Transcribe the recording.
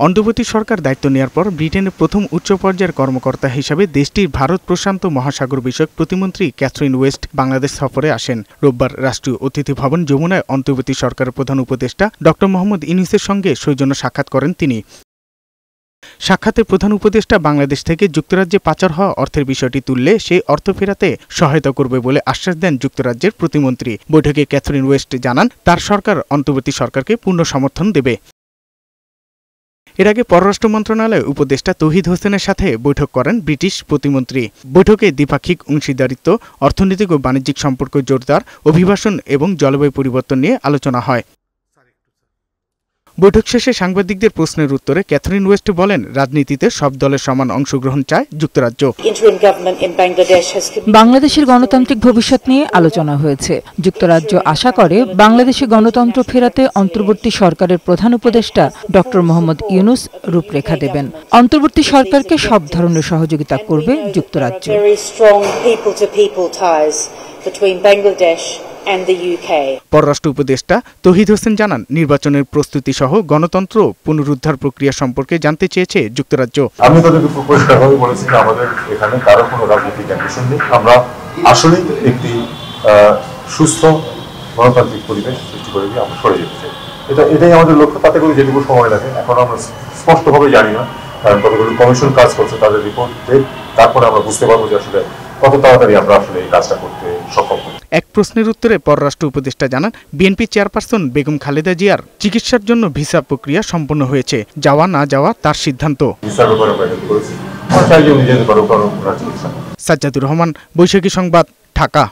অন্তর্বর্তী সরকার দায়িত্ব নেওয়ার পর ব্রিটেনের প্রথম উচ্চ পর্যায়ের কর্মকর্তা হিসেবে দেশটির ভারত প্রশান্ত মহাসাগর বিষয়ক প্রতিমন্ত্রী ক্যাথরিন ওয়েস্ট বাংলাদেশ সফরে আসেন। রোববার রাষ্ট্রীয় অতিথি ভবন যমুনায় অন্তর্বর্তী সরকারের প্রধান উপদেষ্টা ডক্টর মোহাম্মদ ইউনূসের সঙ্গে সৌজন্য সাক্ষাৎ করেন তিনি। সাক্ষাতে প্রধান উপদেষ্টা বাংলাদেশ থেকে যুক্তরাজ্যে পাচার হওয়া অর্থের বিষয়টি তুললে সেই অর্থ ফেরাতে সহায়তা করবে বলে আশ্বাস দেন যুক্তরাজ্যের প্রতিমন্ত্রী। বৈঠকে ক্যাথরিন ওয়েস্ট জানান, তার সরকার অন্তর্বর্তী সরকারকে পূর্ণ সমর্থন দেবে। এর আগে পররাষ্ট্র মন্ত্রণালয়ের উপদেষ্টা তৌহিদ হোসেনের সাথে বৈঠক করেন ব্রিটিশ প্রতিমন্ত্রী। বৈঠকে দ্বিপাক্ষিক অংশীদারিত্ব, অর্থনৈতিক ও বাণিজ্যিক সম্পর্ক জোরদার, অভিবাসন এবং জলবায়ু পরিবর্তন নিয়ে আলোচনা হয়। বৈঠক শেষে সাংবাদিকদের প্রশ্নের উত্তরে ক্যাথরিন ওয়েস্ট বলেন, রাজনীতিতে সব দলের সমান অংশগ্রহণ চায় যুক্তরাজ্য। বাংলাদেশের গণতান্ত্রিক ভবিষ্যৎ নিয়ে আলোচনা হয়েছে। যুক্তরাজ্য আশা করে বাংলাদেশে গণতন্ত্র ফেরাতে অন্তর্বর্তী সরকারের প্রধান উপদেষ্টা ডক্টর মোহাম্মদ ইউনূস রূপরেখা দেবেন। অন্তর্বর্তী সরকারকে সব ধরনের সহযোগিতা করবে যুক্তরাজ্য। পররাষ্ট্র উপদেষ্টা তৌহিদ হোসেন জানান, নির্বাচনের প্রস্তুতি সহ গণতন্ত্র পুনরুদ্ধার প্রক্রিয়া সম্পর্কে জানতে চেয়েছে যুক্তরাজ্য। আমি তাদেরকে পরিষ্কারভাবে বলেছি যে আমাদের এখানে কারো কোনো রাজনৈতিক অ্যাম্বিশন নেই। আমরা আসলেই একটি সুস্থ গণতান্ত্রিক পরিবেশ সৃষ্টি করে দিয়ে আমরা সরে যেতে চাই। এটাই আমাদের লক্ষ্য। তাতে করে যেটুকু সময় লাগে এখন আমরা স্পষ্টভাবে জানি না, কারণ কতগুলো কমিশন কাজ করছে, তাদের রিপোর্ট তারপরে আমরা বুঝতে পারবো যে আসলে কত তাড়াতাড়ি আমরা আসলে এই কাজটা করতে সক্ষম হব। এক প্রশ্নের উত্তরে পররাষ্ট্র উপদেষ্টা জানান, বিএনপি চেয়ারপারসন বেগম খালেদা জিয়ার চিকিৎসার জন্য ভিসা প্রক্রিয়া সম্পন্ন হয়েছে। যাওয়া না যাওয়া তার সিদ্ধান্ত। সাজ্জাদুর রহমান, বৈশাখী সংবাদ, ঢাকা।